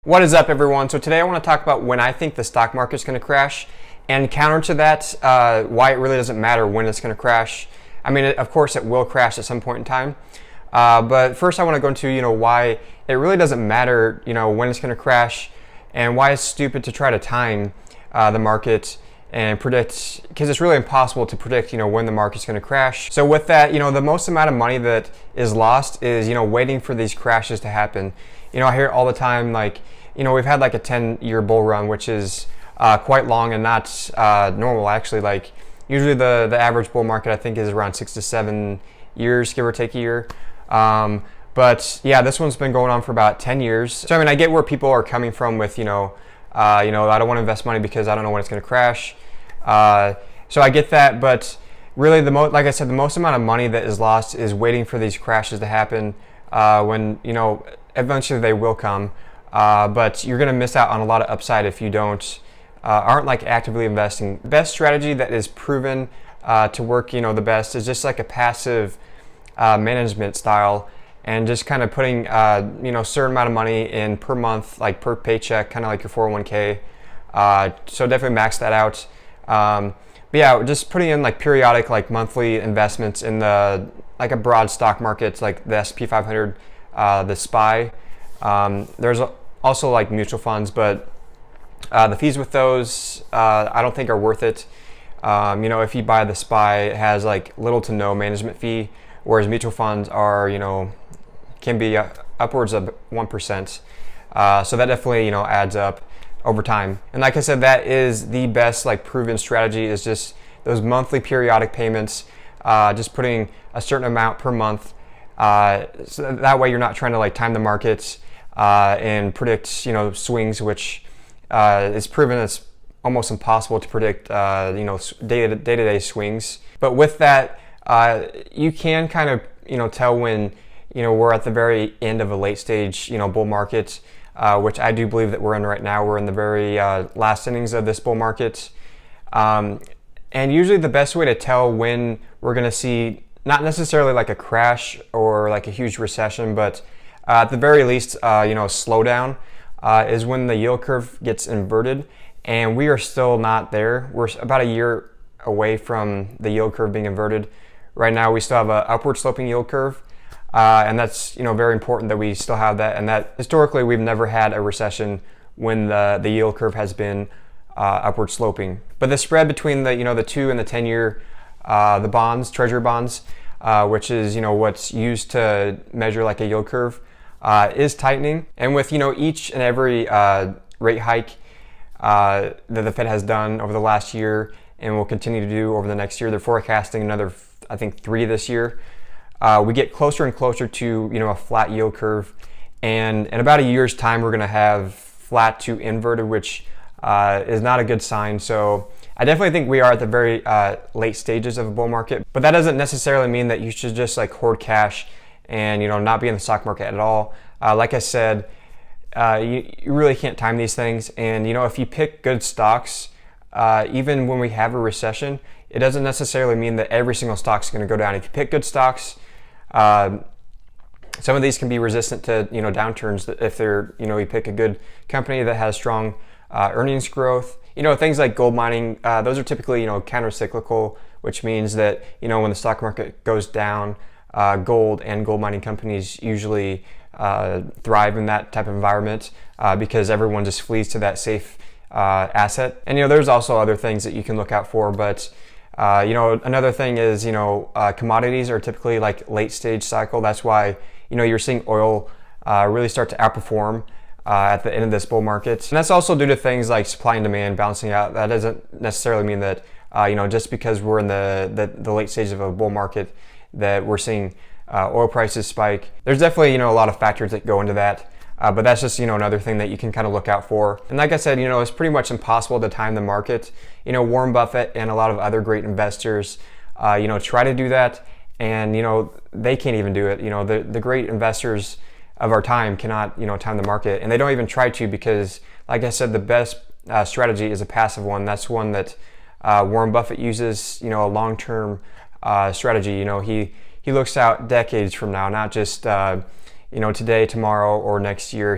What is up, everyone? So today I want to talk about when I think the stock market is going to crash, and counter to that, why it really doesn't matter when it's going to crash. I mean, of course, it will crash at some point in time, but first I want to go into why it really doesn't matter when it's going to crash, and why it's stupid to try to time the market and predict, because it's really impossible to predict when the market's going to crash. So with that, the most amount of money that is lost is waiting for these crashes to happen. I hear it all the time, like we've had like a 10-year bull run, which is quite long and not normal actually. Like usually the average bull market I think is around 6 to 7 years, give or take a year. But yeah, this one's been going on for about 10 years. So I mean, I get where people are coming from with I don't want to invest money because I don't know when it's going to crash. So I get that, but really like I said, the most amount of money that is lost is waiting for these crashes to happen when eventually they will come. But you're going to miss out on a lot of upside if you aren't like actively investing. The best strategy that is proven to work the best is just like a passive management style, and just kind of putting a certain amount of money in per month, like per paycheck, kind of like your 401k. So definitely max that out. But yeah, just putting in like periodic, like monthly investments in like a broad stock market, like the S&P 500, the SPY. There's also like mutual funds, but the fees with those I don't think are worth it. If you buy the SPY, it has like little to no management fee, whereas mutual funds are can be upwards of 1%. So that definitely adds up over time. And like I said, that is the best like proven strategy, is just those monthly periodic payments, just putting a certain amount per month. So that way you're not trying to like time the markets and predict swings, which is proven it's almost impossible to predict day-to-day swings. But with that, you can kind of tell when we're at the very end of a late stage bull market, which I do believe that we're in right now. We're in the very last innings of this bull market, and usually the best way to tell when we're going to see not necessarily like a crash or like a huge recession, but at the very least a slowdown, is when the yield curve gets inverted, and we are still not there. We're about a year away from the yield curve being inverted. Right now we still have an upward sloping yield curve, and that's very important that we still have that, and that historically we've never had a recession when the yield curve has been upward sloping. But the spread between the 2 and the 10-year the bonds, treasury bonds, which is what's used to measure like a yield curve, is tightening. And with each and every rate hike that the Fed has done over the last year and will continue to do over the next year, they're forecasting another I think 3 this year. We get closer and closer to a flat yield curve, and in about a year's time we're going to have flat to inverted, which is not a good sign. So I definitely think we are at the very late stages of a bull market, but that doesn't necessarily mean that you should just like hoard cash and not be in the stock market at all. Like I said, you really can't time these things, and if you pick good stocks, even when we have a recession, it doesn't necessarily mean that every single stock's going to go down. If you pick good stocks, some of these can be resistant to downturns if they're you pick a good company that has strong earnings growth. Things like gold mining, those are typically counter-cyclical, which means that when the stock market goes down, gold and gold mining companies usually thrive in that type of environment, because everyone just flees to that safe asset. And there's also other things that you can look out for, but another thing is commodities are typically like late stage cycle. That's why you're seeing oil really start to outperform at the end of this bull market. And that's also due to things like supply and demand balancing out. That doesn't necessarily mean that just because we're in the late stages of a bull market that we're seeing oil prices spike. There's definitely a lot of factors that go into that, but that's just another thing that you can kind of look out for. And like I said, it's pretty much impossible to time the market. Warren Buffett and a lot of other great investors try to do that, and they can't even do it. The great investors of our time cannot time the market, and they don't even try to, because like I said, the best strategy is a passive one. That's one that Warren Buffett uses, a long-term strategy. He looks out decades from now, not just today, tomorrow, or next year.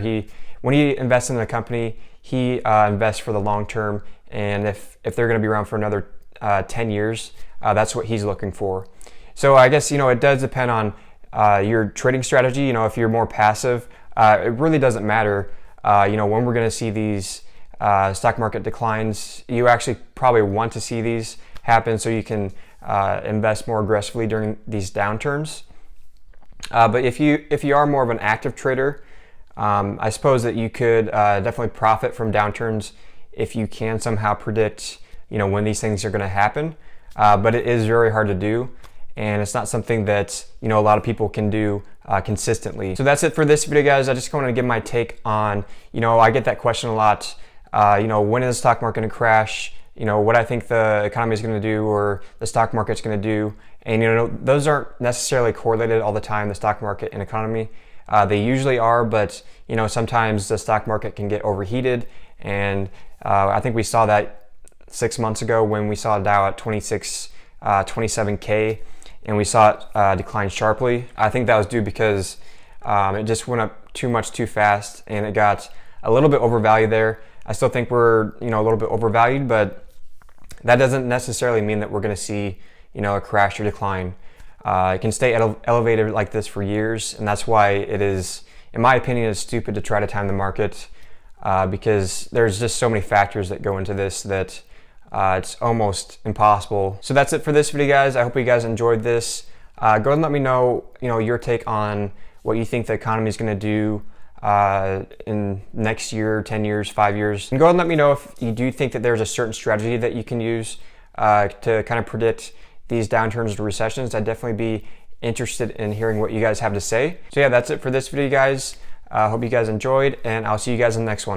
when he invests in a company, he invests for the long term, and if they're going to be around for another 10 years, that's what he's looking for. So I guess, it does depend on your trading strategy. If you're more passive, it really doesn't matter. When we're going to see these stock market declines, you actually probably want to see these happen so you can invest more aggressively during these downturns. But if you are more of an active trader, I suppose that you could definitely profit from downturns if you can somehow predict, when these things are going to happen. But it is very hard to do, and it's not something that a lot of people can do consistently. So that's it for this video, guys. I just wanted to give my take on, I get that question a lot. When is the stock market going to crash? What I think the economy is going to do or the stock market's going to do. And, those aren't necessarily correlated all the time, the stock market and economy. They usually are, but, sometimes the stock market can get overheated. And I think we saw that 6 months ago when we saw Dow at 27K and we saw it decline sharply. I think that was due because it just went up too much too fast and it got a little bit overvalued there. I still think we're, a little bit overvalued, but that doesn't necessarily mean that we're going to see, a crash or decline. It can stay elevated like this for years, and that's why it is, in my opinion, it's stupid to try to time the market because there's just so many factors that go into this that it's almost impossible. So that's it for this video, guys. I hope you guys enjoyed this. Go ahead and let me know, your take on what you think the economy is going to do in next year, 10 years, 5 years. And go ahead and let me know if you do think that there's a certain strategy that you can use to kind of predict these downturns or recessions. I'd definitely be interested in hearing what you guys have to say. So yeah, that's it for this video, guys. Hope you guys enjoyed, and I'll see you guys in the next one.